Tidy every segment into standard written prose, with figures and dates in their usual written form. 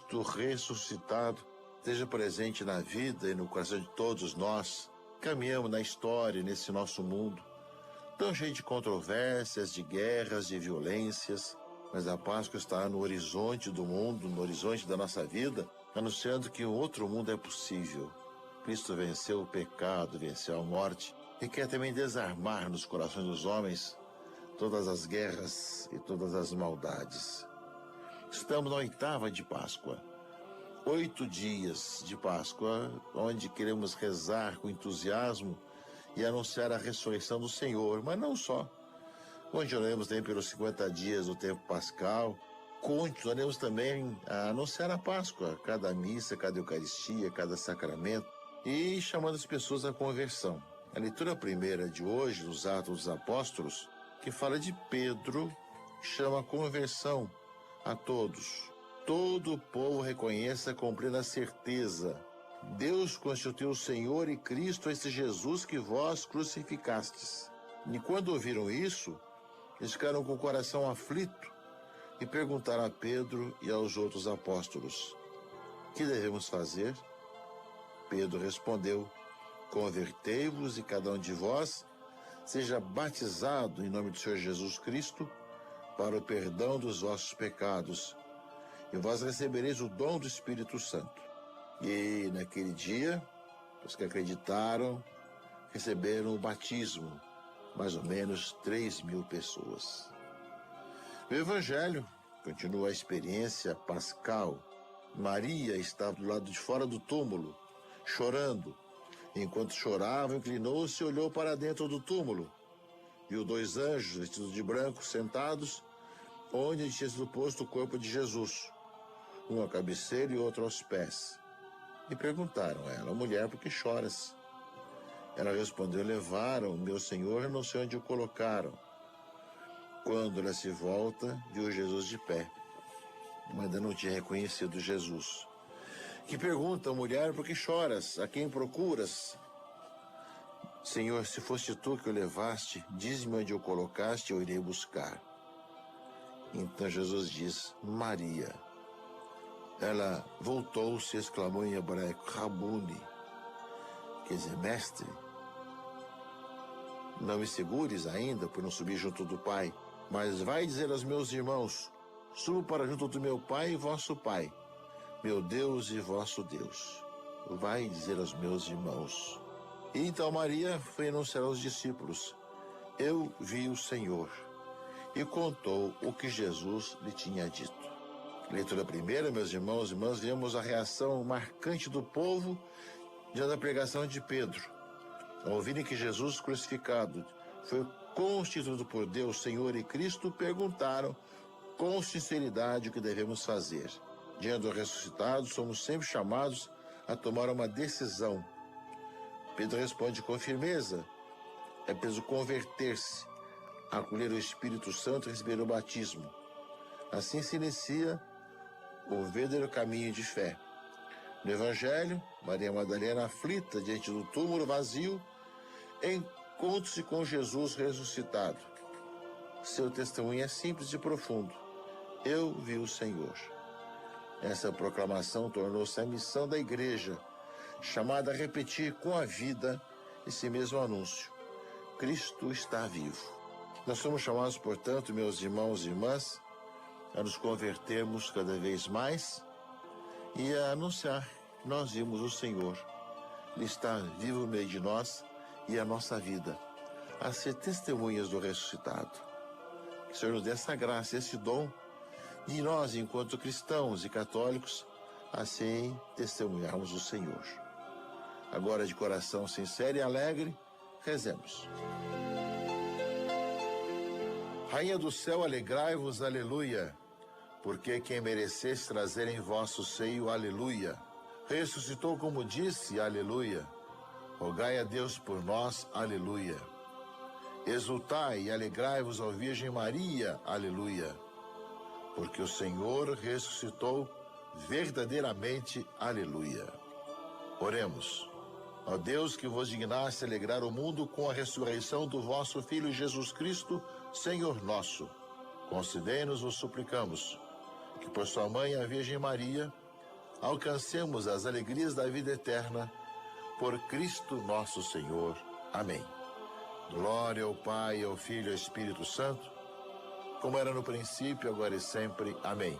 Cristo ressuscitado esteja presente na vida e no coração de todos nós. Caminhamos na história, nesse nosso mundo, tão cheio de controvérsias, de guerras, de violências, mas a Páscoa está no horizonte do mundo, no horizonte da nossa vida, anunciando que um outro mundo é possível. Cristo venceu o pecado, venceu a morte e quer também desarmar nos corações dos homens todas as guerras e todas as maldades. Estamos na 8ª de Páscoa, 8 dias de Páscoa, onde queremos rezar com entusiasmo e anunciar a ressurreição do Senhor, mas não só. Continuaremos também pelos 50 dias do tempo pascal, continuaremos também a anunciar a Páscoa, cada missa, cada Eucaristia, cada sacramento, e chamando as pessoas à conversão. A leitura primeira de hoje, dos Atos dos Apóstolos, que fala de Pedro, chama a conversão a todos. Todo o povo reconheça com plena certeza: Deus constituiu o Senhor e Cristo este Jesus que vós crucificastes. E quando ouviram isso, eles ficaram com o coração aflito e perguntaram a Pedro e aos outros apóstolos: que devemos fazer? Pedro respondeu: convertei-vos e cada um de vós seja batizado em nome do Senhor Jesus Cristo para o perdão dos vossos pecados, e vós recebereis o dom do Espírito Santo. E naquele dia, os que acreditaram receberam o batismo, mais ou menos 3.000 pessoas. O Evangelho continua a experiência pascal. Maria estava do lado de fora do túmulo, chorando. Enquanto chorava, inclinou-se e olhou para dentro do túmulo. Viu 2 anjos vestidos de branco sentados, onde tinha sido posto o corpo de Jesus, um à cabeceira e outro aos pés. E perguntaram a ela: mulher, por que choras? Ela respondeu: levaram meu Senhor e não sei onde o colocaram. Quando ela se volta, viu Jesus de pé, mas ainda não tinha reconhecido Jesus. Que pergunta: mulher, por que choras? A quem procuras? Senhor, se foste tu que o levaste, diz-me onde o colocaste, eu irei buscar. Então Jesus diz: Maria. Ela voltou-se e exclamou em hebraico: Rabuni, quer dizer, mestre. Não me segures ainda por não subir junto do Pai, mas vai dizer aos meus irmãos: subo para junto do meu Pai e vosso Pai, meu Deus e vosso Deus. Vai dizer aos meus irmãos. E então Maria foi anunciar aos discípulos: eu vi o Senhor. E contou o que Jesus lhe tinha dito. Leitura primeira, meus irmãos e irmãs, vemos a reação marcante do povo diante da pregação de Pedro. Ao ouvirem que Jesus crucificado foi constituído por Deus, Senhor e Cristo, perguntaram com sinceridade o que devemos fazer. Diante do ressuscitado, somos sempre chamados a tomar uma decisão. Pedro responde com firmeza: é preciso converter-se, acolher o Espírito Santo e receber o batismo. Assim se inicia o verdadeiro caminho de fé. No Evangelho, Maria Madalena, aflita diante do túmulo vazio, encontra-se com Jesus ressuscitado. Seu testemunho é simples e profundo: eu vi o Senhor. Essa proclamação tornou-se a missão da Igreja, chamada a repetir com a vida esse mesmo anúncio: Cristo está vivo. Nós somos chamados, portanto, meus irmãos e irmãs, a nos convertermos cada vez mais e a anunciar que nós vimos o Senhor. Ele está vivo no meio de nós e a nossa vida, a ser testemunhas do ressuscitado. Que o Senhor nos dê essa graça, esse dom, e nós, enquanto cristãos e católicos, assim testemunharmos o Senhor. Agora, de coração sincero e alegre, rezemos. Rainha do céu, alegrai-vos, aleluia, porque quem merecesse trazer em vosso seio, aleluia, ressuscitou como disse, aleluia. Rogai a Deus por nós, aleluia. Exultai e alegrai-vos, ó Virgem Maria, aleluia, porque o Senhor ressuscitou verdadeiramente, aleluia. Oremos. Ó Deus, que vos dignaste alegrar o mundo com a ressurreição do vosso Filho Jesus Cristo, Senhor nosso, concedei-nos, vos suplicamos, que por sua mãe, a Virgem Maria, alcancemos as alegrias da vida eterna. Por Cristo nosso Senhor. Amém. Glória ao Pai, ao Filho e ao Espírito Santo, como era no princípio, agora e sempre. Amém.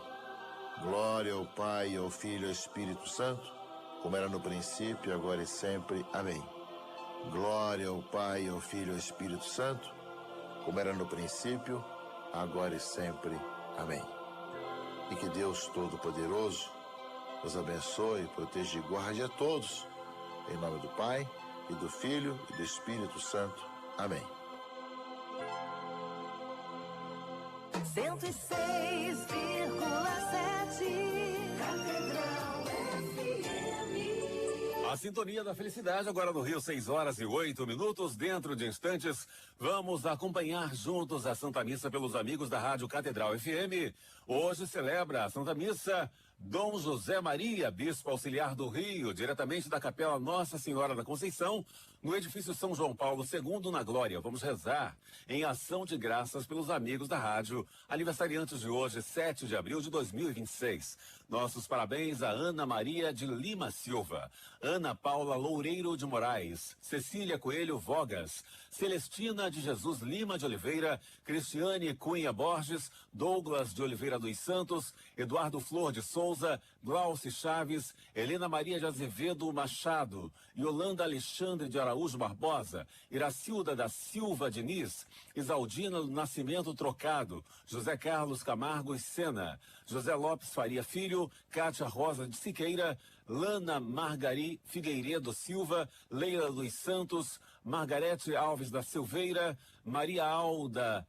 Glória ao Pai, ao Filho e ao Espírito Santo, como era no princípio, agora e sempre. Amém. Glória ao Pai, ao Filho e ao Espírito Santo, como era no princípio, agora e sempre. Amém. E que Deus Todo-Poderoso nos abençoe, proteja e guarde a todos. Em nome do Pai, e do Filho, e do Espírito Santo. Amém. 106,7 Catedral FM. A sintonia da felicidade agora no Rio, 6h08. Dentro de instantes, vamos acompanhar juntos a Santa Missa pelos amigos da Rádio Catedral FM. Hoje celebra a Santa Missa Dom José Maria, Bispo Auxiliar do Rio, diretamente da Capela Nossa Senhora da Conceição, no edifício São João Paulo II, na Glória. Vamos rezar em ação de graças pelos amigos da rádio, aniversariantes de hoje, 7 de abril de 2026. Nossos parabéns a Ana Maria de Lima Silva, Ana Paula Loureiro de Moraes, Cecília Coelho Vogas, Celestina de Jesus Lima de Oliveira, Cristiane Cunha Borges, Douglas de Oliveira dos Santos, Eduardo Flor de Souza, Glauci Chaves, Helena Maria de Azevedo Machado, Yolanda Alexandre de Araújo Barbosa, Iracilda da Silva Diniz, Isaldina do Nascimento Trocado, José Carlos Camargo e Sena, José Lopes Faria Filho, Cátia Rosa de Siqueira, Lana Margari Figueiredo Silva, Leila dos Santos, Margarete Alves da Silveira, Maria Alda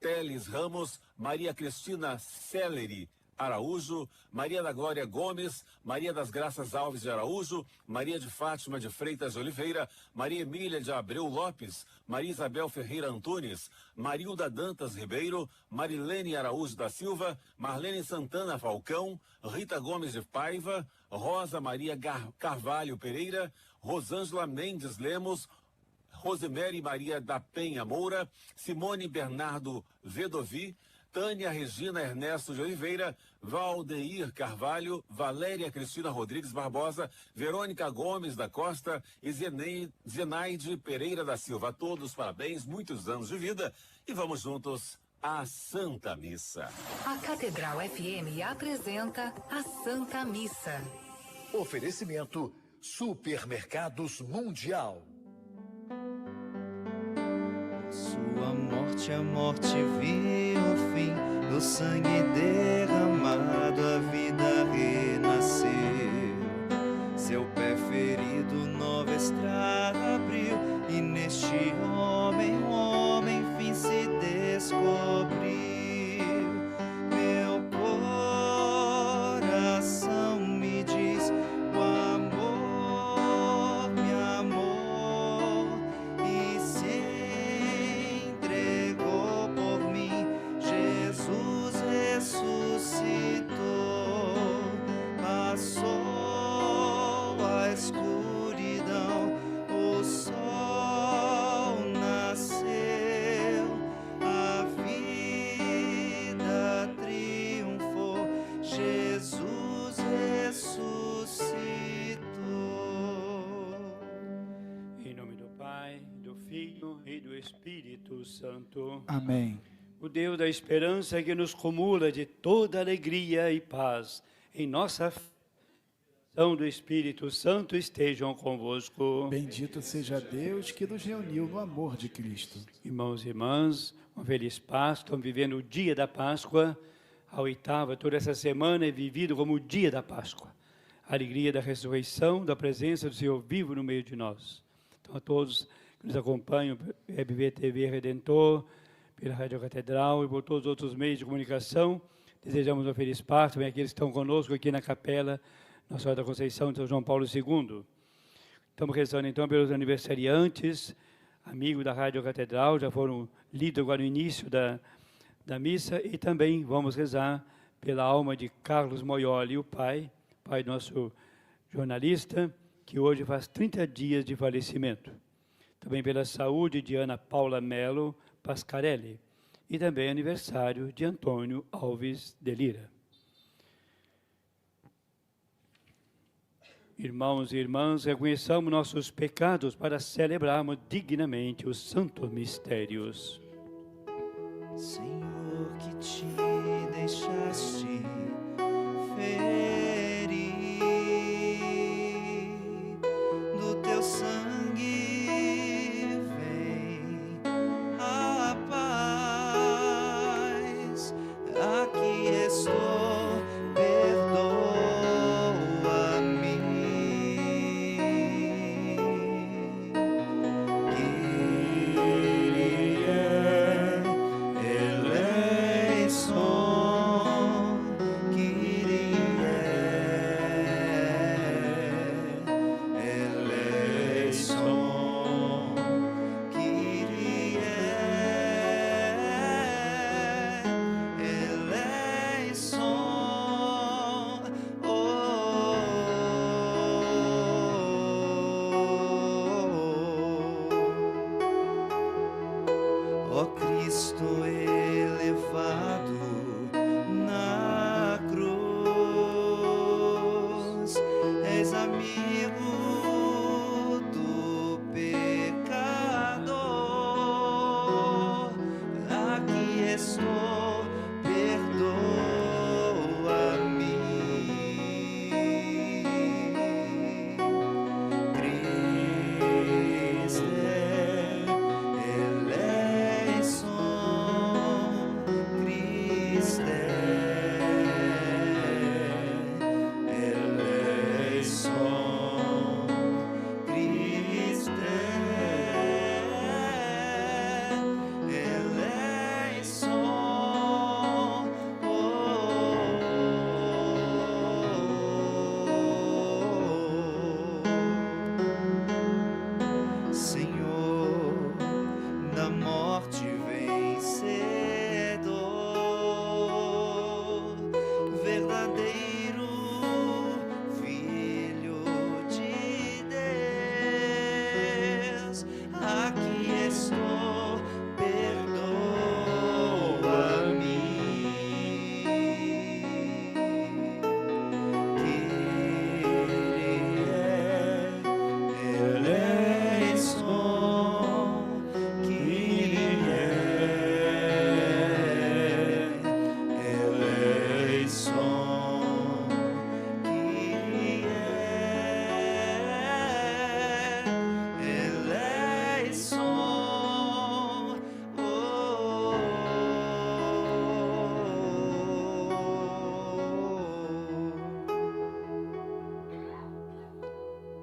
Teles Ramos, Maria Cristina Celeri Araújo, Maria da Glória Gomes, Maria das Graças Alves de Araújo, Maria de Fátima de Freitas de Oliveira, Maria Emília de Abreu Lopes, Maria Isabel Ferreira Antunes, Marilda Dantas Ribeiro, Marilene Araújo da Silva, Marlene Santana Falcão, Rita Gomes de Paiva, Rosa Maria Carvalho Pereira, Rosângela Mendes Lemos, Rosemary Maria da Penha Moura, Simone Bernardo Vedovi, Tânia Regina Ernesto de Oliveira, Valdeir Carvalho, Valéria Cristina Rodrigues Barbosa, Verônica Gomes da Costa e Zenaide Pereira da Silva. A todos parabéns, muitos anos de vida e vamos juntos à Santa Missa. A Catedral FM apresenta a Santa Missa. Oferecimento Supermercados Mundial. Sua morte, a morte viu o fim, do sangue derramado a vida renasceu. Seu pé ferido nova estrada abriu, e neste homem, um homem fim se descobriu. Meu coração me diz, o amor me amou e se entregou por mim. Jesus ressuscitou, passou a escuridão, o sol nasceu, a vida triunfou, Jesus ressuscitou. Em nome do Pai, do Filho e do Espírito Santo. Amém. O Deus da esperança que nos cumula de toda alegria e paz, em nossa ação do Espírito Santo estejam convosco. Bendito seja Deus que nos reuniu no amor de Cristo. Irmãos e irmãs, uma feliz Páscoa, estamos vivendo o dia da Páscoa, a oitava, toda essa semana é vivido como o dia da Páscoa. A alegria da ressurreição, da presença do Senhor vivo no meio de nós. Então a todos que nos acompanham, EBV TV Redentor, pela Rádio Catedral e por todos os outros meios de comunicação, desejamos uma feliz Páscoa, também aqueles que estão conosco aqui na capela Nossa Senhora da Conceição de São João Paulo II. Estamos rezando então pelos aniversariantes, amigos da Rádio Catedral, já foram lidos agora no início da missa, e também vamos rezar pela alma de Carlos Moioli, o pai nosso jornalista, que hoje faz 30 dias de falecimento. Também pela saúde de Ana Paula Melo Pascarelli, e também aniversário de Antônio Alves de Lira. Irmãos e irmãs, reconheçamos nossos pecados para celebrarmos dignamente os santos mistérios. Senhor, que te deixaste ferir, do teu sangue vem a paz. Aqui estou, perdoa-me. Ó Cristo elevado na cruz, és amigo do pecador. Aqui estou, perdoa-me. Cristo Senhor, da morte vencedor, verdadeiro Filho de Deus, aqui estou, perdoa-me.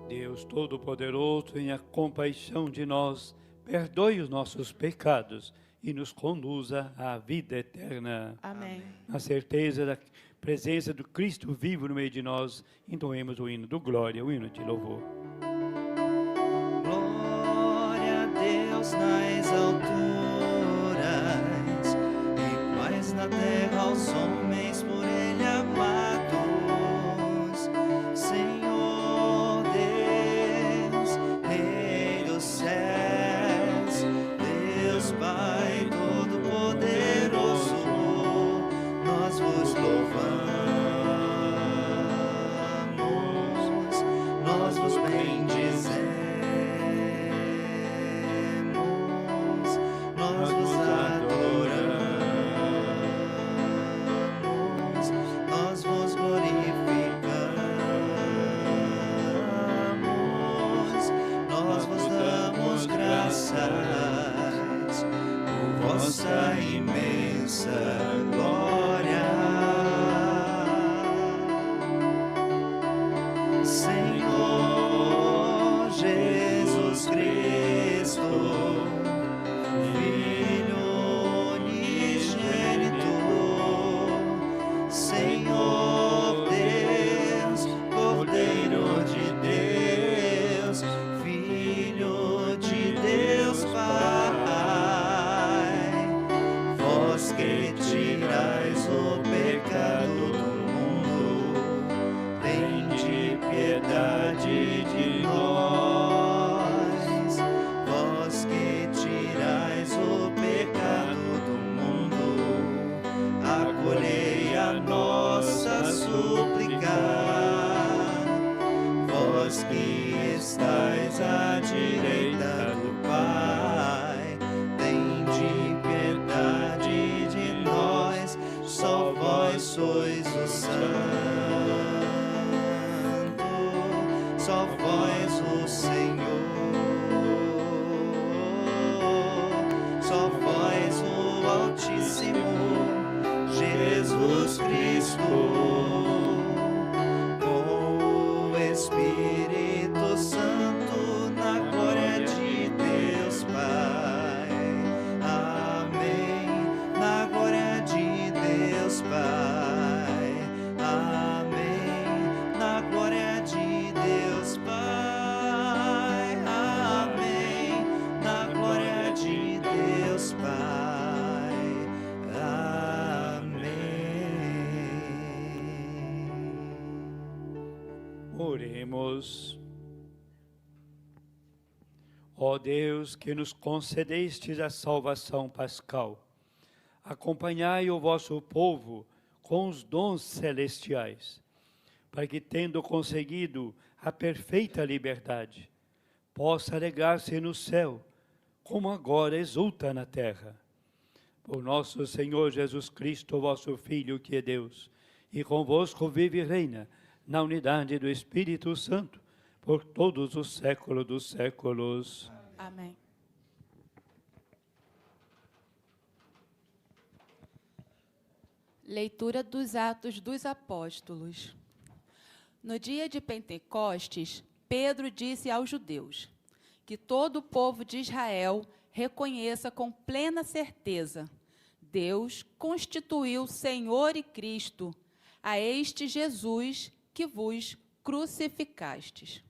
Deus Todo-Poderoso, tenha compaixão de nós, perdoe os nossos pecados e nos conduza à vida eterna. Amém. Na certeza da presença do Cristo vivo no meio de nós, entoemos o hino do glória, o hino de louvor. Glória a Deus nas alturas e paz na terra aos homens por Ele amados. Senhor Deus, Rei dos céus, Deus Pai Todo-Poderoso, nós vos louvamos, nós vos bendizemos, nós vos adoramos, nós vos glorificamos, nós vos damos graças por vossa imensa glória. Senhor Jesus Cristo, Filho unigênito, Senhor Deus, Cordeiro de Deus, Filho de Deus Pai, vós que tirais o pecado do mundo, tende piedade vós que estais à direita do Pai, tende piedade de nós, só vós sois o Santo, só vós o Senhor, só vós o Altíssimo, Jesus Cristo, com o Espírito Santo, na glória de Deus Pai. Amém. Na glória de Deus Pai. Amém. Na glória de Deus Pai. Amém. Na glória de Deus Pai. Amém. Oremos. Ó Deus, que nos concedestes a salvação pascal, acompanhai o vosso povo com os dons celestiais, para que, tendo conseguido a perfeita liberdade, possa alegar-se no céu, como agora exulta na terra. Por nosso Senhor Jesus Cristo, vosso Filho, que é Deus, e convosco vive e reina, na unidade do Espírito Santo, por todos os séculos dos séculos. Amém. Leitura dos Atos dos Apóstolos. No dia de Pentecostes, Pedro disse aos judeus que todo o povo de Israel reconheça com plena certeza: Deus constituiu Senhor e Cristo a este Jesus que vos crucificastes.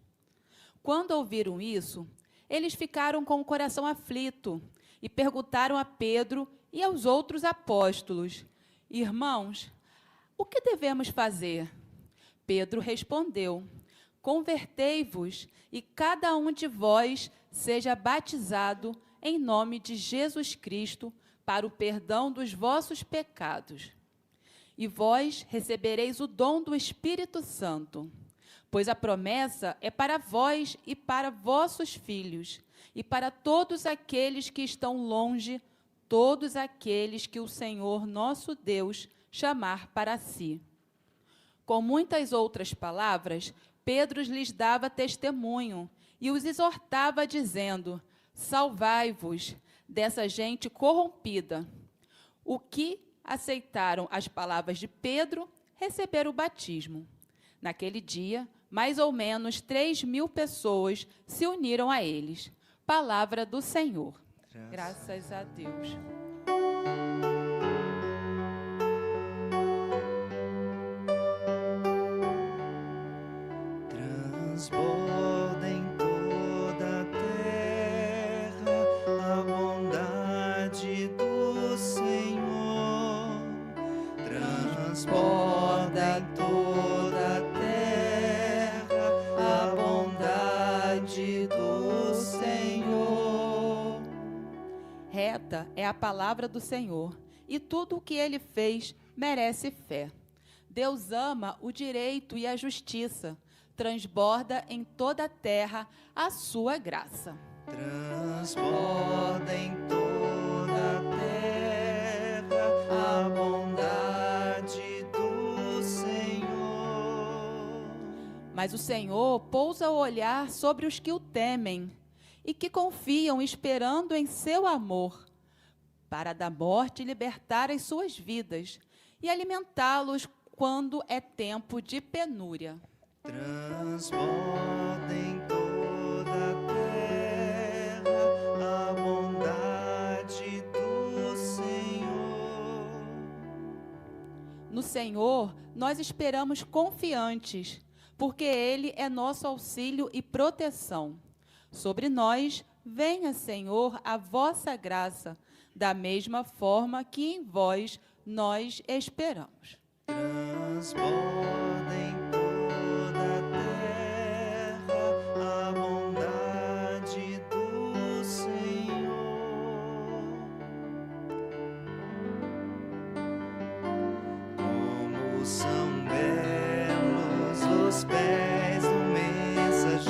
Quando ouviram isso, eles ficaram com o coração aflito e perguntaram a Pedro e aos outros apóstolos: Irmãos, o que devemos fazer? Pedro respondeu: Convertei-vos e cada um de vós seja batizado em nome de Jesus Cristo para o perdão dos vossos pecados. E vós recebereis o dom do Espírito Santo, pois a promessa é para vós e para vossos filhos, e para todos aqueles que estão longe, todos aqueles que o Senhor nosso Deus chamar para si. Com muitas outras palavras, Pedro lhes dava testemunho e os exortava, dizendo: Salvai-vos dessa gente corrompida. O que aceitaram as palavras de Pedro receberam o batismo. Naquele dia, mais ou menos 3.000 pessoas se uniram a eles. Palavra do Senhor. Graças a Deus. Transborda em toda a terra a bondade do Senhor. Transborda em toda a terra a bondade do Senhor. Reta é a palavra do Senhor, e tudo o que ele fez merece fé. Deus ama o direito e a justiça, transborda em toda a terra a sua graça. Transborda em toda a terra a bondade do Senhor. Mas o Senhor pousa o olhar sobre os que o temem e que confiam esperando em seu amor, para da morte libertar as suas vidas e alimentá-los quando é tempo de penúria. Transborda em toda a terra a bondade do Senhor. No Senhor, nós esperamos confiantes, porque Ele é nosso auxílio e proteção. Sobre nós, venha, Senhor, a vossa graça, da mesma forma que em vós nós esperamos. Transborda em toda a terra a bondade do Senhor. Como são belos os pés do mensageiro,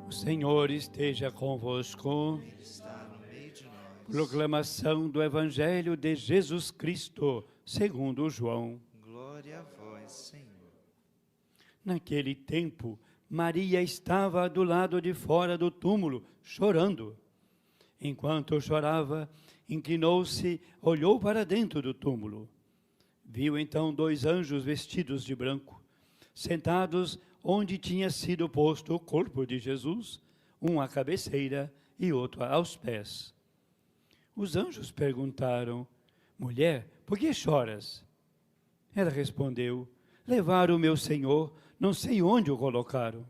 O Senhor esteja convosco. Ele está no meio de nós. Proclamação do Evangelho de Jesus Cristo, segundo João. Glória a vós, Senhor. Naquele tempo, Maria estava do lado de fora do túmulo, chorando. Enquanto chorava, inclinou-se, olhou para dentro do túmulo. Viu então 2 anjos vestidos de branco, sentados onde tinha sido posto o corpo de Jesus, um à cabeceira e outro aos pés. Os anjos perguntaram: Mulher, por que choras? Ela respondeu: Levaram o meu Senhor, não sei onde o colocaram.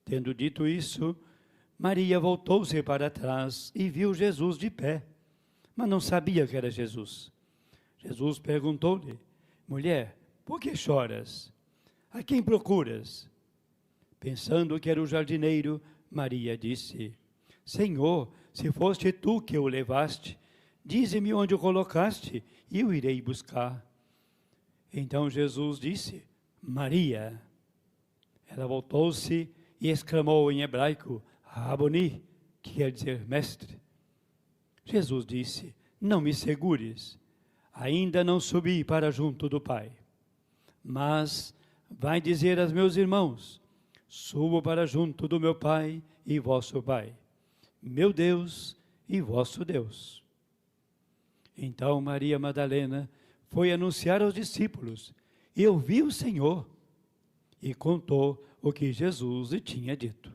Tendo dito isso, Maria voltou-se para trás e viu Jesus de pé, mas não sabia que era Jesus. Jesus perguntou-lhe: Mulher, por que choras? A quem procuras? Pensando que era o jardineiro, Maria disse: Senhor, se foste tu que o levaste, dize-me onde o colocaste e eu irei buscar. Então Jesus disse: Maria. Ela voltou-se e exclamou em hebraico: Raboni, que quer dizer mestre. Jesus disse: Não me segures, ainda não subi para junto do Pai. Mas vai dizer aos meus irmãos: Subo para junto do meu Pai e vosso Pai, meu Deus e vosso Deus. Então Maria Madalena foi anunciar aos discípulos: Eu vi o Senhor, e contou o que Jesus lhe tinha dito.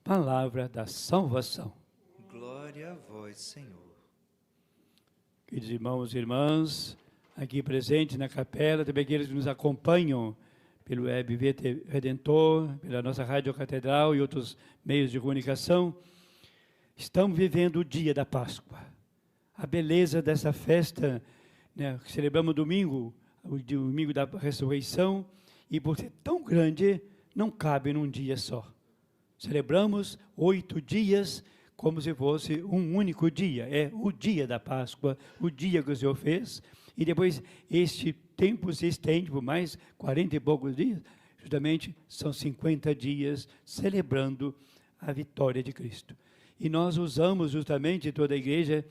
Palavra da salvação. Glória a vós, Senhor. Queridos irmãos e irmãs, aqui presentes na capela, também aqueles que nos acompanham pelo Web VT Redentor, pela nossa Rádio Catedral e outros meios de comunicação, estamos vivendo o dia da Páscoa. A beleza dessa festa, né, que celebramos domingo, o domingo da ressurreição, e por ser tão grande, não cabe num dia só. Celebramos 8 dias como se fosse um único dia. É o dia da Páscoa, o dia que o Senhor fez, e depois este tempo se estende por mais 40 e poucos dias, justamente são 50 dias celebrando a vitória de Cristo. E nós usamos justamente, toda a igreja,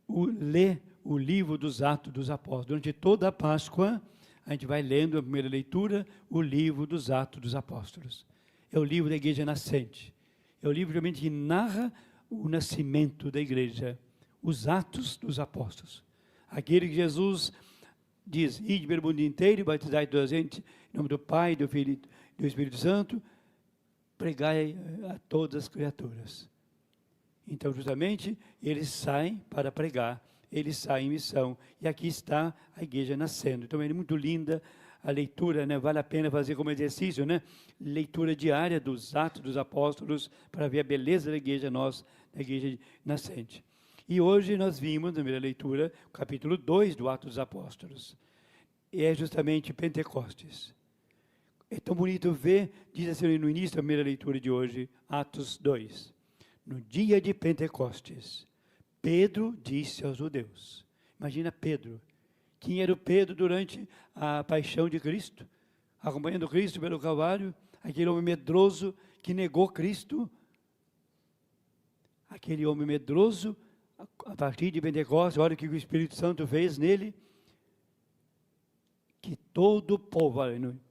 ler o livro dos Atos dos Apóstolos. Durante toda a Páscoa, a gente vai lendo a primeira leitura, o livro dos Atos dos Apóstolos. É o livro da igreja nascente. É o livro realmente que narra o nascimento da igreja, os Atos dos Apóstolos. Aquele que Jesus diz: Ide pelo mundo inteiro e batizai toda a gente, em nome do Pai, do Filho e do Espírito Santo, pregai a todas as criaturas. Então, justamente, eles saem para pregar, eles saem em missão. E aqui está a igreja nascendo. Então, é muito linda a leitura, né? Vale a pena fazer como exercício, né? Leitura diária dos Atos dos Apóstolos, para ver a beleza da igreja nossa, da igreja nascente. E hoje nós vimos, na primeira leitura, o capítulo 2 do Atos dos Apóstolos. E é justamente Pentecostes. É tão bonito ver, diz assim no início da primeira leitura de hoje, Atos 2. No dia de Pentecostes, Pedro disse aos judeus. Imagina Pedro. Quem era o Pedro durante a paixão de Cristo? Acompanhando Cristo pelo Calvário, aquele homem medroso que negou Cristo. Aquele homem medroso, a partir de Pentecostes, olha o que o Espírito Santo fez nele. Que todo o povo,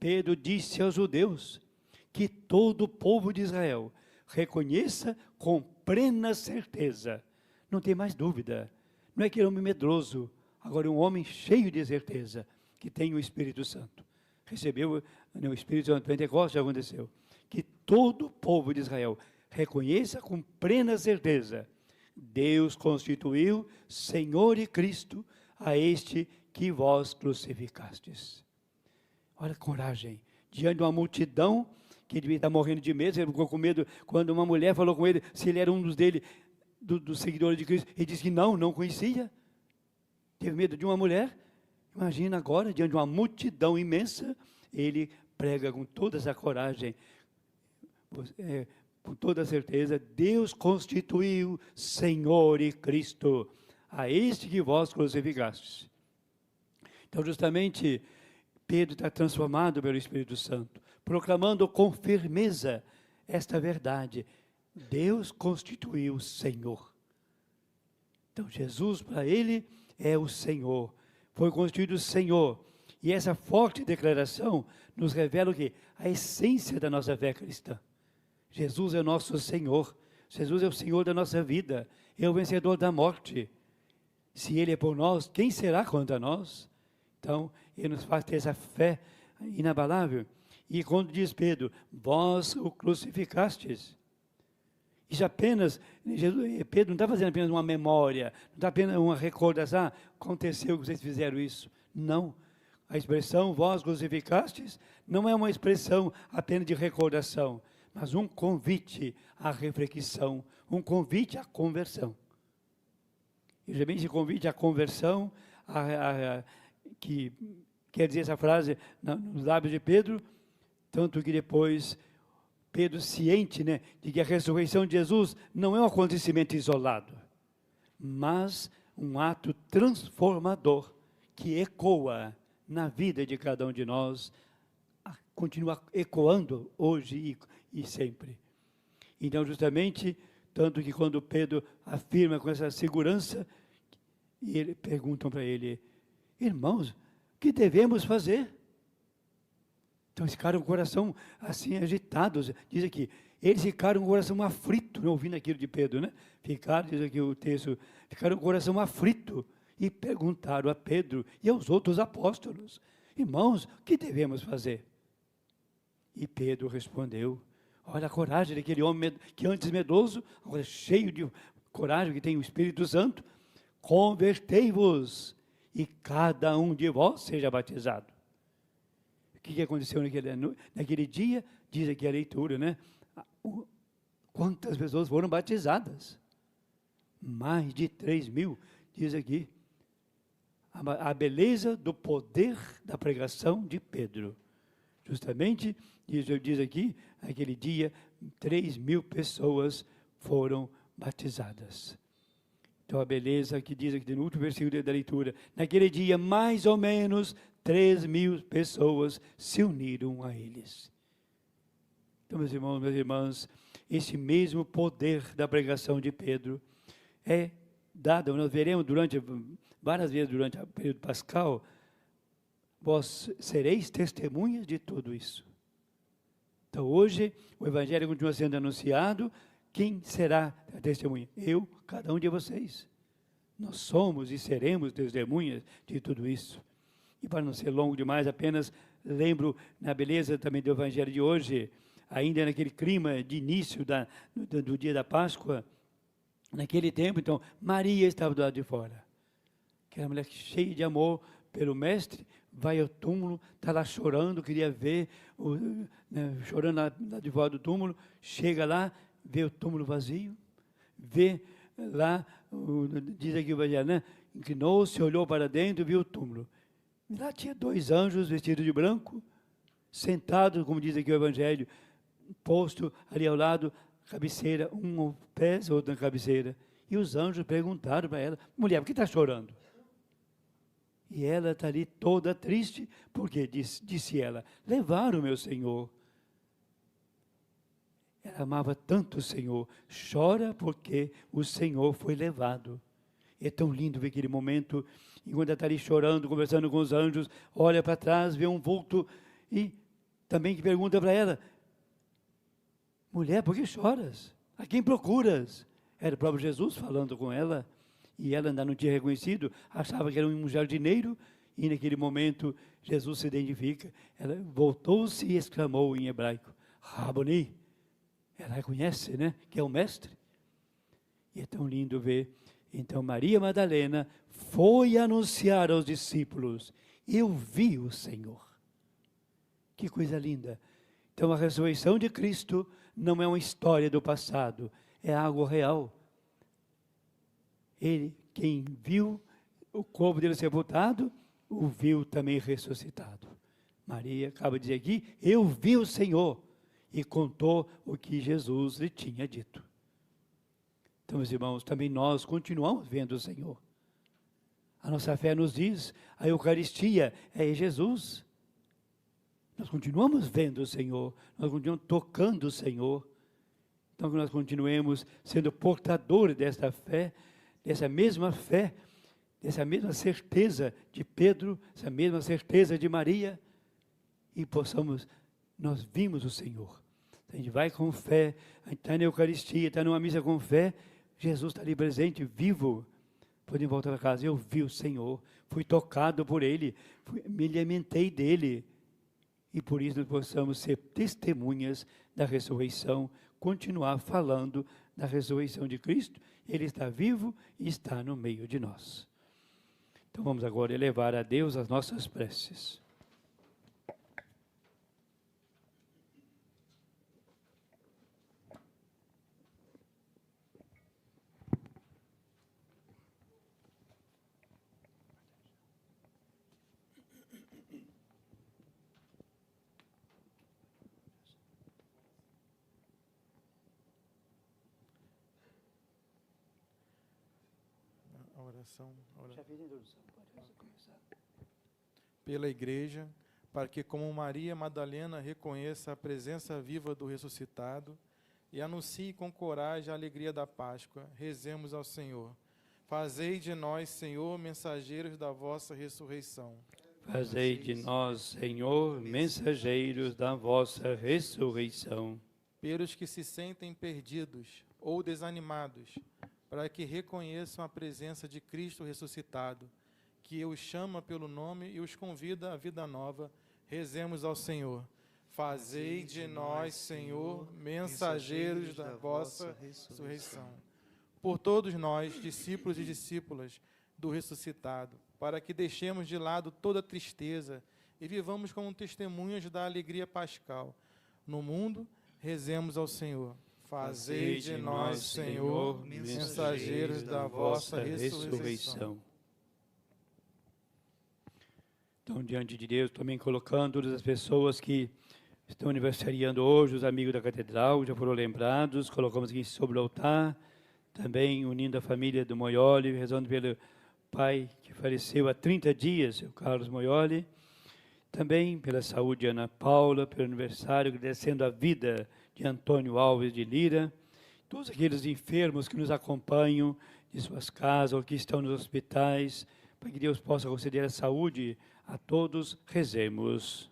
Pedro disse aos judeus, que todo o povo de Israel reconheça com plena certeza, não tem mais dúvida, não é aquele homem medroso, agora é um homem cheio de certeza, que tem o Espírito Santo. Recebeu o Espírito Santo, Pentecostes já aconteceu. Que todo o povo de Israel reconheça com plena certeza, Deus constituiu Senhor e Cristo a este que vós crucificastes. Olha a coragem, diante de uma multidão que devia estar morrendo de medo. Ele ficou com medo quando uma mulher falou com ele se ele era um dos seguidores de Cristo. Ele disse que não conhecia. Teve medo de uma mulher. Imagina agora, diante de uma multidão imensa, ele prega com toda essa coragem, com toda a certeza: Deus constituiu Senhor e Cristo a este que vós crucificastes. Então, justamente, Pedro está transformado pelo Espírito Santo. proclamando com firmeza esta verdade. Deus constituiu o Senhor. Então, Jesus, para ele, é o Senhor. Foi constituído o Senhor. E essa forte declaração nos revela o quê? A essência da nossa fé cristã. Jesus é o nosso Senhor. Jesus é o Senhor da nossa vida. É o vencedor da morte. Se Ele é por nós, quem será contra nós? Então, Ele nos faz ter essa fé inabalável. E quando diz Pedro, vós o crucificastes. Isso apenas, Pedro não está fazendo apenas uma memória, não está apenas uma recordação, aconteceu que vocês fizeram isso. Não. A expressão vós crucificastes não é uma expressão apenas de recordação, mas um convite à reflexão, um convite à conversão. E também esse convite à conversão, que quer dizer essa frase nos lábios de Pedro, tanto que depois Pedro, ciente, né, de que a ressurreição de Jesus não é um acontecimento isolado, mas um ato transformador que ecoa na vida de cada um de nós, continua ecoando hoje e sempre. Então, justamente, tanto que quando Pedro afirma com essa segurança, e perguntam para ele, irmãos, o que devemos fazer? Então, eles ficaram com o coração assim agitados. Diz aqui, eles ficaram com o coração aflito, não ouvindo aquilo de Pedro, né? Ficaram, diz aqui o texto, ficaram com o coração aflito e perguntaram a Pedro e aos outros apóstolos, irmãos, o que devemos fazer? E Pedro respondeu, olha a coragem daquele homem que antes medroso, agora cheio de coragem, que tem o Espírito Santo, convertei-vos e cada um de vós seja batizado. O que aconteceu naquele dia? Diz aqui a leitura, né? Quantas pessoas foram batizadas? Mais de 3.000, diz aqui. A beleza do poder da pregação de Pedro. Justamente, diz aqui, naquele dia, 3.000 pessoas foram batizadas. Então, a beleza que diz aqui no último versículo da leitura, naquele dia, mais ou menos, 3.000 pessoas se uniram a eles. Então, meus irmãos, minhas irmãs, esse mesmo poder da pregação de Pedro é dado, nós veremos várias vezes durante o período pascal, vós sereis testemunhas de tudo isso. Então, hoje, o Evangelho continua sendo anunciado. Quem será a testemunha? Eu, cada um de vocês. Nós somos e seremos testemunhas de tudo isso. E para não ser longo demais, apenas lembro na beleza também do Evangelho de hoje, ainda naquele clima de início do dia da Páscoa, naquele tempo, então, Maria estava do lado de fora. Aquela mulher cheia de amor pelo Mestre, vai ao túmulo, está lá chorando, queria ver, chorando lá de fora do túmulo, chega lá, vê o túmulo vazio, vê lá, diz aqui o Evangelho, né? Inclinou-se, olhou para dentro e viu o túmulo. E lá tinha 2 anjos vestidos de branco, sentados, como diz aqui o Evangelho, posto ali ao lado, cabeceira, um aos pés, outro na cabeceira. E os anjos perguntaram para ela, mulher, por que está chorando? E ela está ali toda triste, porque disse ela, levaram o meu Senhor. Ela amava tanto o Senhor, chora porque o Senhor foi levado. É tão lindo ver aquele momento, enquanto ela está ali chorando, conversando com os anjos, olha para trás, vê um vulto, e também que pergunta para ela, mulher, por que choras? A quem procuras? Era o próprio Jesus falando com ela, e ela ainda não tinha reconhecido, achava que era um jardineiro, e naquele momento Jesus se identifica. Ela voltou-se e exclamou em hebraico, Raboni. Ela reconhece, né, que é o Mestre. E é tão lindo ver. Então Maria Madalena foi anunciar aos discípulos, eu vi o Senhor. Que coisa linda. Então a ressurreição de Cristo não é uma história do passado, é algo real. Ele, quem viu o corpo dele sepultado, o viu também ressuscitado. Maria acaba de dizer aqui, eu vi o Senhor, e contou o que Jesus lhe tinha dito. Então, meus irmãos, também nós continuamos vendo o Senhor. A nossa fé nos diz, a Eucaristia é Jesus. nós continuamos vendo o Senhor, nós continuamos tocando o Senhor. Então, que nós continuemos sendo portadores dessa fé, dessa mesma certeza de Pedro, essa mesma certeza de Maria, e nós vimos o Senhor. A gente vai com fé, a gente está na Eucaristia, está numa missa com fé, Jesus está ali presente, vivo. Podemos voltar para casa, eu vi o Senhor, fui tocado por Ele, me alimentei dEle. E por isso nós possamos ser testemunhas da ressurreição, continuar falando da ressurreição de Cristo. Ele está vivo e está no meio de nós. Então vamos agora elevar a Deus as nossas preces. Já fiz a introdução, pode começar. Pela Igreja, para que, como Maria Madalena, reconheça a presença viva do ressuscitado e anuncie com coragem a alegria da Páscoa, rezemos ao Senhor. Fazei de nós, Senhor, mensageiros da vossa ressurreição. Fazei de nós, Senhor, mensageiros da vossa ressurreição. Pelos que se sentem perdidos ou desanimados, para que reconheçam a presença de Cristo ressuscitado, que os chama pelo nome e os convida à vida nova, rezemos ao Senhor. Fazei de nós, Senhor, mensageiros da vossa ressurreição. Por todos nós, discípulos e discípulas do ressuscitado, para que deixemos de lado toda tristeza e vivamos como testemunhas da alegria pascal. No mundo, rezemos ao Senhor. Fazei de nós, Senhor, mensageiros da vossa ressurreição. Então, diante de Deus, também colocando todas as pessoas que estão aniversariando hoje, os amigos da Catedral, já foram lembrados, colocamos aqui sobre o altar, também unindo a família do Moioli, rezando pelo pai que faleceu há 30 dias, o Carlos Moioli, também pela saúde de Ana Paula, pelo aniversário, agradecendo a vida de Antônio Alves de Lira, todos aqueles enfermos que nos acompanham de suas casas ou que estão nos hospitais, para que Deus possa conceder a saúde a todos, rezemos.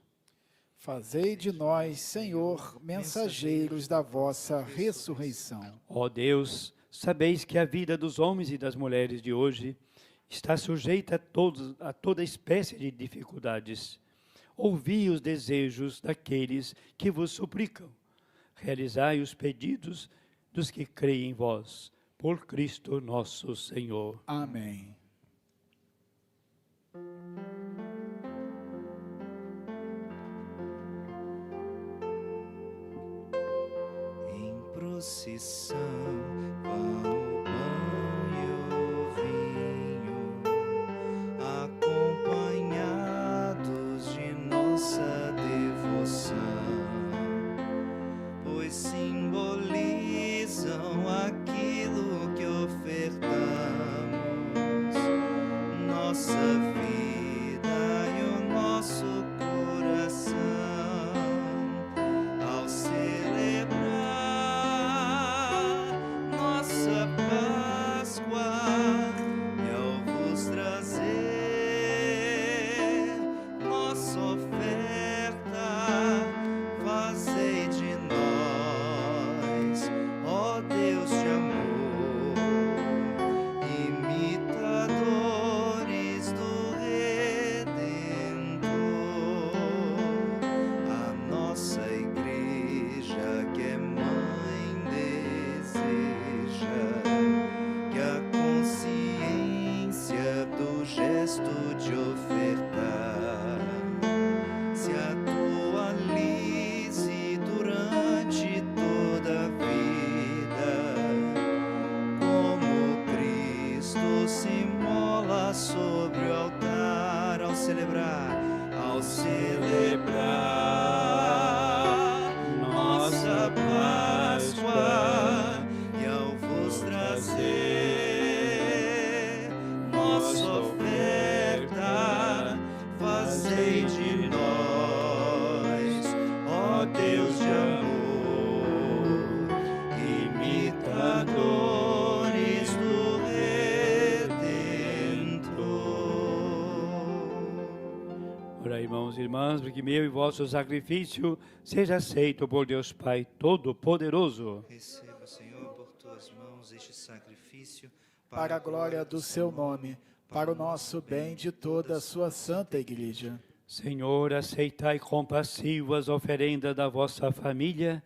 Fazei de nós, Senhor, mensageiros da vossa ressurreição. Ó Deus, sabeis que a vida dos homens e das mulheres de hoje está sujeita a toda espécie de dificuldades. Ouvi os desejos daqueles que vos suplicam. Realizai os pedidos dos que creem em vós, por Cristo nosso Senhor. Amém. Em procissão vão o pão e o vinho, acompanhados de nossa devoção, pois simbolizam aquilo que ofertamos, nossa vida e o nosso coração, ao celebrar nossa Páscoa e ao vos trazer nossa oferta. Fazei de nós, irmãos e irmãs, para que meu e vosso sacrifício seja aceito por Deus Pai Todo-Poderoso. Receba, Senhor, por tuas mãos este sacrifício Para a glória do seu nome, para o nosso bem de toda a sua santa igreja. Senhor, aceitai compassivo as oferendas da vossa família,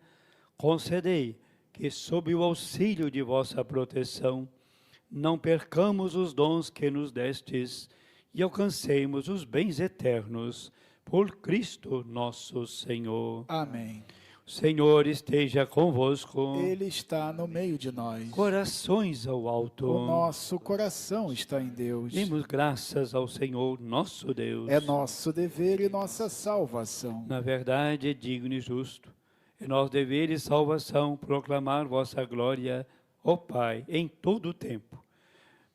concedei que, sob o auxílio de vossa proteção, não percamos os dons que nos destes e alcancemos os bens eternos, por Cristo nosso Senhor. Amém. O Senhor esteja convosco. Ele está no meio de nós. Corações ao alto. O nosso coração está em Deus. Demos graças ao Senhor nosso Deus. É nosso dever e nossa salvação. Na verdade, é digno e justo. É nosso dever e salvação proclamar vossa glória, ó Pai, em todo o tempo.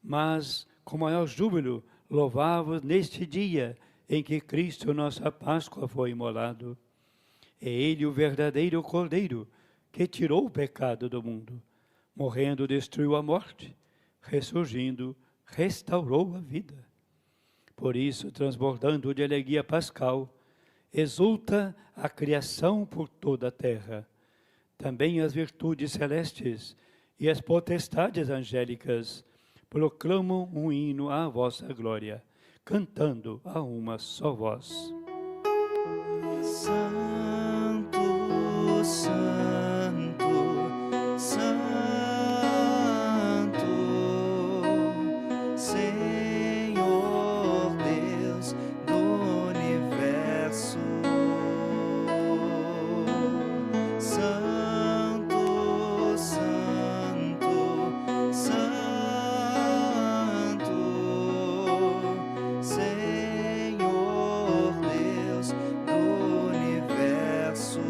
Mas, com maior júbilo, louvá-vos neste dia em que Cristo, nossa Páscoa, foi imolado. É Ele o verdadeiro Cordeiro que tirou o pecado do mundo. Morrendo, destruiu a morte. Ressurgindo, restaurou a vida. Por isso, transbordando de alegria pascal, exulta a criação por toda a terra. Também as virtudes celestes e as potestades angélicas proclamam um hino à vossa glória, cantando a uma só voz. Santo, Santo, Santo, Senhor Deus do universo. Santo, Santo, Santo, Senhor Deus do universo.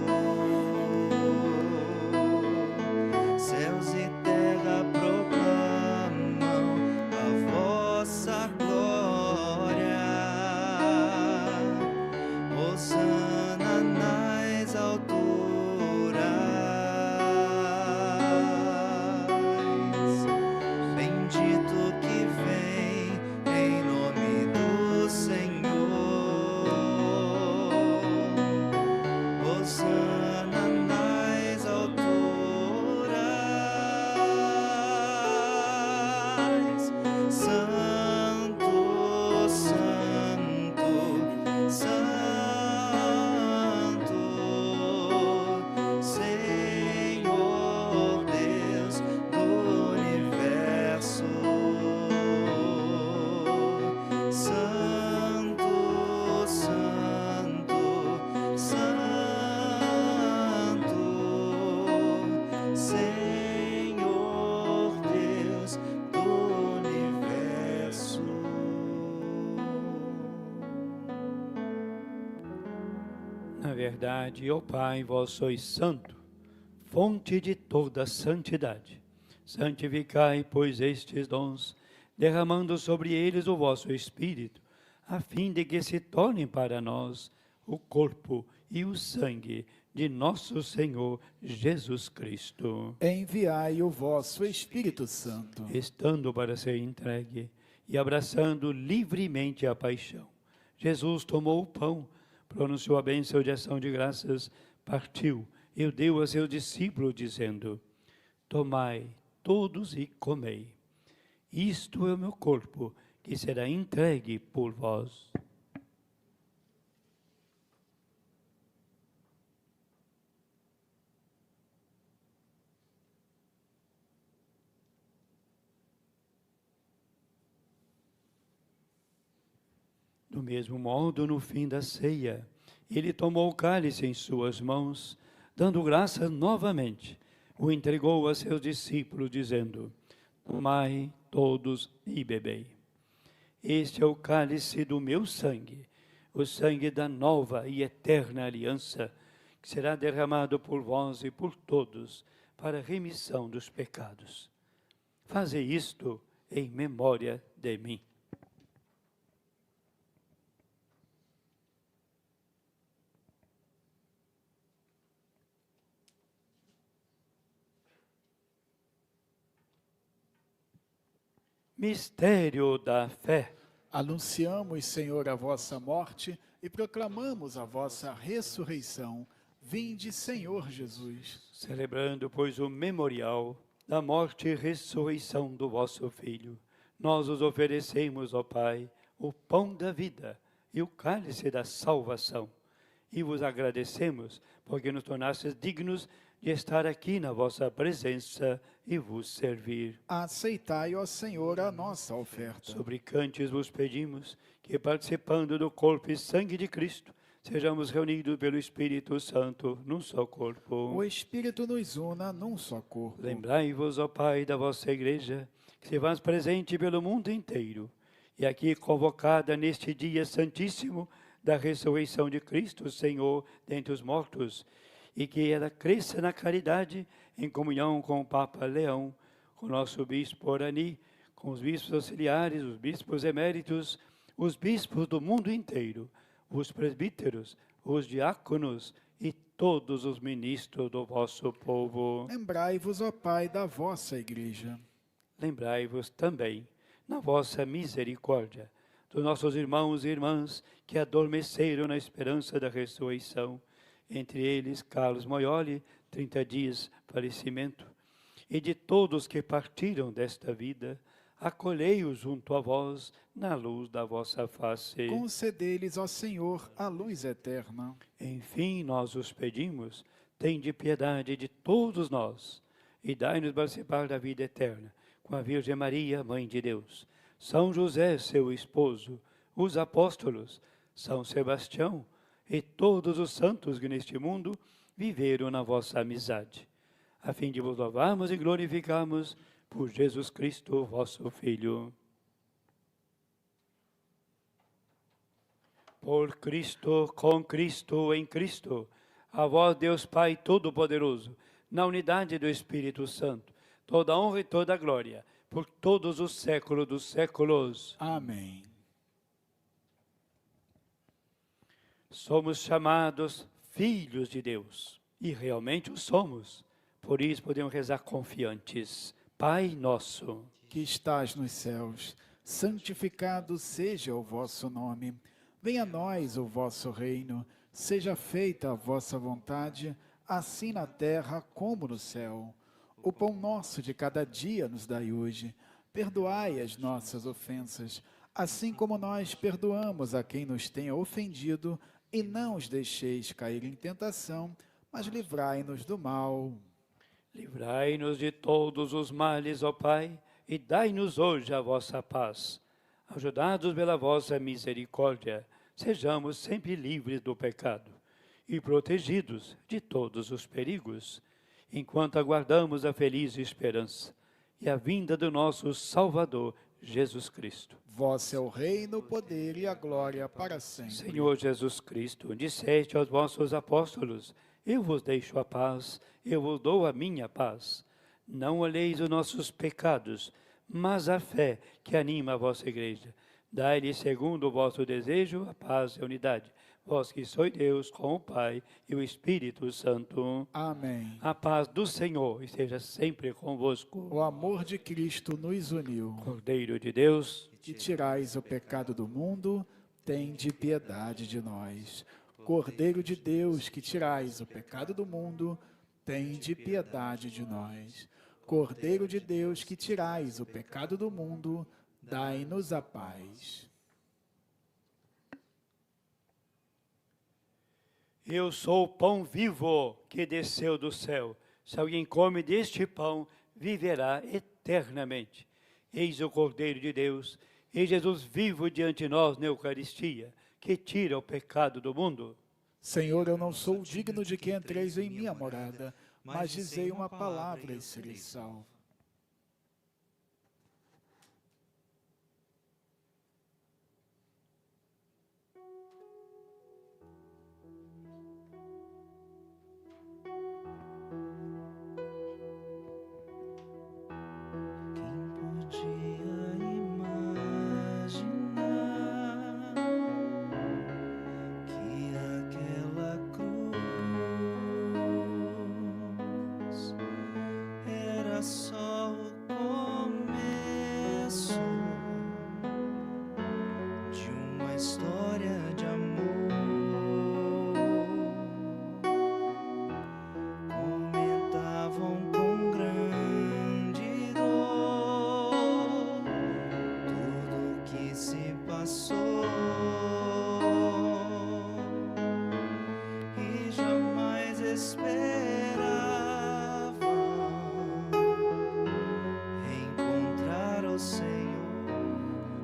Céus e terra proclamam a vossa glória. Hosana nas alturas. Bendito que vem em nome do Senhor. Hosana nas alturas. Santo, Santo, Santo, Senhor Deus do universo. Santo, Santo, Santo, Senhor Deus do universo. Na verdade, ó Pai, vós sois santo, fonte de toda santidade. Santificai, pois, estes dons, derramando sobre eles o vosso Espírito, a fim de que se tornem para nós o corpo e o sangue de nosso Senhor Jesus Cristo. Enviai o vosso Espírito Santo. Estando para ser entregue e abraçando livremente a paixão, Jesus tomou o pão, pronunciou a bênção de ação de graças, partiu e o deu a seus discípulos, dizendo: tomai todos e comei. Isto é o meu corpo, que será entregue por vós. Do mesmo modo, no fim da ceia, ele tomou o cálice em suas mãos, dando graças novamente, o entregou a seus discípulos, dizendo: tomai todos e bebei. Este é o cálice do meu sangue, o sangue da nova e eterna aliança, que será derramado por vós e por todos, para a remissão dos pecados. Fazei isto em memória de mim. Mistério da fé. Anunciamos, Senhor, a vossa morte e proclamamos a vossa ressurreição. Vinde, Senhor Jesus. Celebrando, pois, o memorial da morte e ressurreição do vosso Filho, nós os oferecemos, ó Pai, o pão da vida e o cálice da salvação. E vos agradecemos, porque nos tornastes dignos de estar aqui na vossa presença e vos servir. Aceitai, ó Senhor, a nossa oferta. Suplicantes vos pedimos que, participando do corpo e sangue de Cristo, sejamos reunidos pelo Espírito Santo num só corpo. O Espírito nos una num só corpo. Lembrai-vos, ó Pai, da vossa Igreja, que se faz presente pelo mundo inteiro, e aqui convocada neste dia santíssimo da ressurreição de Cristo, Senhor, dentre os mortos, e que ela cresça na caridade, em comunhão com o Papa Leão, com o nosso Bispo Orani, com os bispos auxiliares, os bispos eméritos, os bispos do mundo inteiro, os presbíteros, os diáconos e todos os ministros do vosso povo. Lembrai-vos, ó Pai, da vossa Igreja. Lembrai-vos também, na vossa misericórdia, dos nossos irmãos e irmãs que adormeceram na esperança da ressurreição, entre eles Carlos Moioli, 30 dias falecimento, e de todos que partiram desta vida, acolhei-os junto a vós na luz da vossa face. Concedei-lhes, ó Senhor, a luz eterna. Enfim, nós os pedimos, tende piedade de todos nós, e dai-nos participar da vida eterna, com a Virgem Maria, Mãe de Deus, São José, seu esposo, os apóstolos, São Sebastião e todos os santos que neste mundo viveram na vossa amizade, a fim de vos louvarmos e glorificarmos por Jesus Cristo, vosso Filho. Por Cristo, com Cristo, em Cristo, a vós, Deus Pai Todo-Poderoso, na unidade do Espírito Santo, toda honra e toda glória, por todos os séculos dos séculos. Amém. Somos chamados filhos de Deus, e realmente o somos. Por isso podemos rezar confiantes. Pai nosso, que estás nos céus, santificado seja o vosso nome. Venha a nós o vosso reino, seja feita a vossa vontade, assim na terra como no céu. O pão nosso de cada dia nos dai hoje. Perdoai as nossas ofensas, assim como nós perdoamos a quem nos tenha ofendido, e não os deixeis cair em tentação, mas livrai-nos do mal. Livrai-nos de todos os males, ó Pai, e dai-nos hoje a vossa paz. Ajudados pela vossa misericórdia, sejamos sempre livres do pecado e protegidos de todos os perigos, enquanto aguardamos a feliz esperança e a vinda do nosso Salvador, Jesus Cristo. Vosso é o reino, o poder e a glória para sempre. Senhor Jesus Cristo, disseste aos vossos apóstolos: eu vos deixo a paz, eu vos dou a minha paz. Não olheis os nossos pecados, mas a fé que anima a vossa igreja. Dai-lhe, segundo o vosso desejo, a paz e a unidade. Vós que sois Deus, com o Pai e o Espírito Santo. Amém. A paz do Senhor esteja sempre convosco. O amor de Cristo nos uniu. Cordeiro de Deus, que tirais o pecado do mundo, tende piedade de nós. Cordeiro de Deus, que tirais o pecado do mundo, tende piedade de nós. Cordeiro de Deus, que tirais o pecado do mundo, dai-nos a paz. eu sou o pão vivo que desceu do céu. Se alguém come deste pão, viverá eternamente. Eis o Cordeiro de Deus, e Jesus vivo diante de nós na Eucaristia, que tira o pecado do mundo. Senhor, eu não sou digno de que entreis em minha morada, mas dizei uma palavra e serei salvo. Só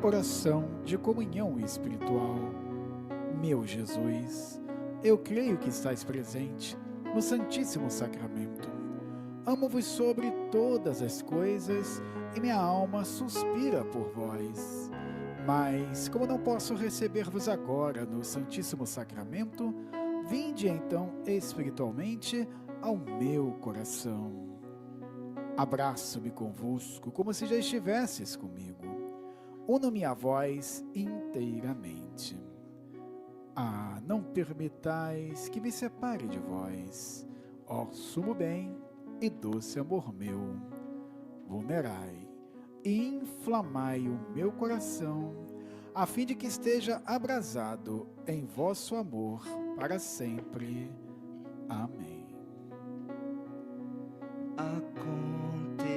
Oração de comunhão espiritual. Meu Jesus, eu creio que estais presente no Santíssimo Sacramento. Amo-vos sobre todas as coisas e minha alma suspira por vós. Mas, como não posso receber-vos agora no Santíssimo Sacramento, vinde então espiritualmente ao meu coração. Abraço-me convosco como se já estivesses comigo. Uno-me a vós inteiramente. Ah, não permitais que me separe de vós, ó sumo bem e doce amor meu. Vulnerai e inflamai o meu coração, a fim de que esteja abrasado em vosso amor para sempre. Amém. Aconteceu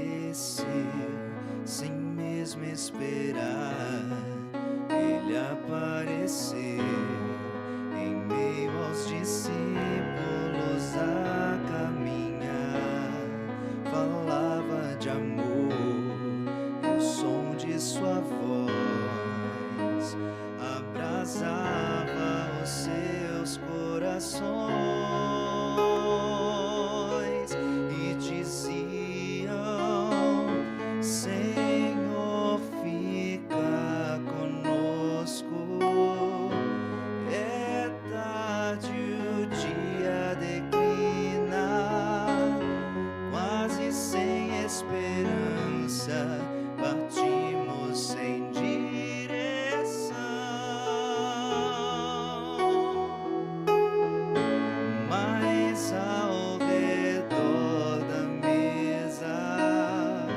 sem mesmo esperar, ele apareceu em meio aos discípulos a caminhar, falava de amor e o som de sua voz abrasava os seus corações e diziam: Senhor, fica conosco. É tarde, o dia declina, quase sem esperança, partimos sem direção. Mas ao redor da mesa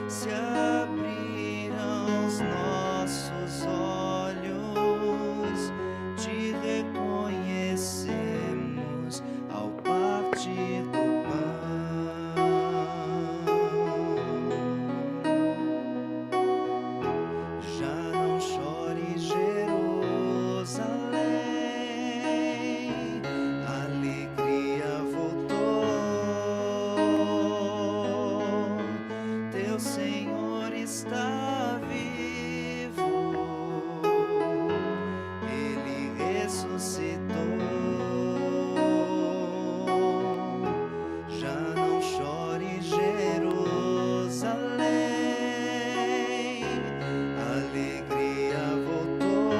se abriram os nossos olhos, te reconhecemos ao partir do pão. Já não chores, Jerusalém, a alegria voltou, teu Senhor está vivo, ele ressuscitou. Já não chores, Jerusalém, a alegria voltou,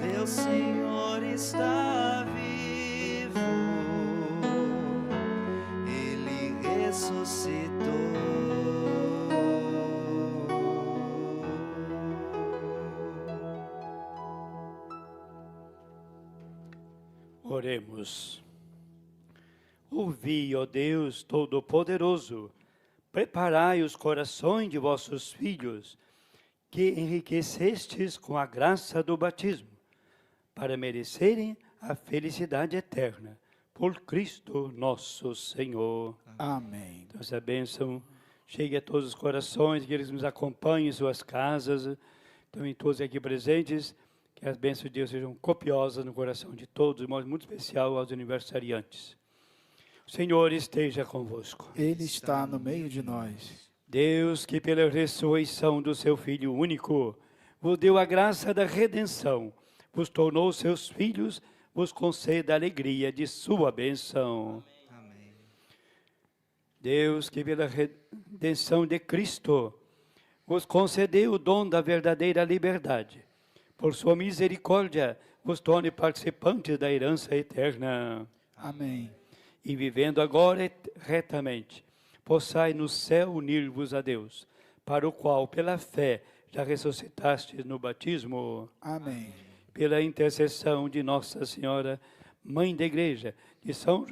teu Senhor está vivo, ele ressuscitou. Oremos. Ouvi, ó Deus Todo-Poderoso, preparai os corações de vossos filhos, que enriquecestes com a graça do batismo, para merecerem a felicidade eterna, por Cristo nosso Senhor. Amém. Então, essa bênção chegue a todos os corações, que eles nos acompanhem em suas casas, também todos aqui presentes, que as bênçãos de Deus sejam copiosas no coração de todos, de modo muito especial aos aniversariantes. O Senhor esteja convosco. Ele está no meio de nós. Deus, que pela ressurreição do seu Filho único, vos deu a graça da redenção, vos tornou seus filhos, vos conceda a alegria de sua bênção. Amém. Deus, que pela redenção de Cristo, vos concedeu o dom da verdadeira liberdade, por sua misericórdia, vos torne participantes da herança eterna. Amém. E vivendo agora retamente, possai no céu unir-vos a Deus, para o qual, pela fé, já ressuscitastes no batismo. Amém. Pela intercessão de Nossa Senhora, Mãe da Igreja, de São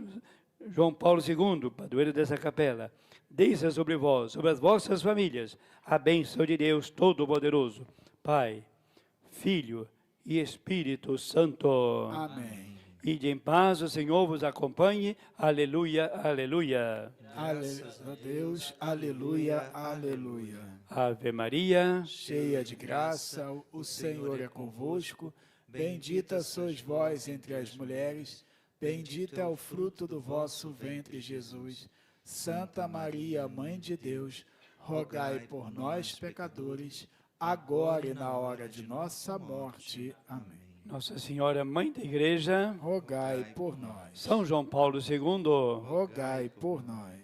João Paulo II, padroeiro dessa capela, desça sobre vós, sobre as vossas famílias, a bênção de Deus Todo-Poderoso, Pai, Filho e Espírito Santo. Amém. Ide em paz, o Senhor vos acompanhe. Aleluia, aleluia. Aleluia a Deus, aleluia, aleluia. Ave Maria, cheia de graça, o Senhor é convosco. Bendita sois vós entre as mulheres, bendito é o fruto do vosso ventre, Jesus. Santa Maria, Mãe de Deus, rogai por nós, pecadores, agora e na hora de nossa morte. Amém. Nossa Senhora, Mãe da Igreja, Rogai por nós. São João Paulo II, Rogai por nós.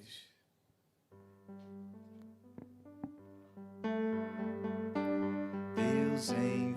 Deus em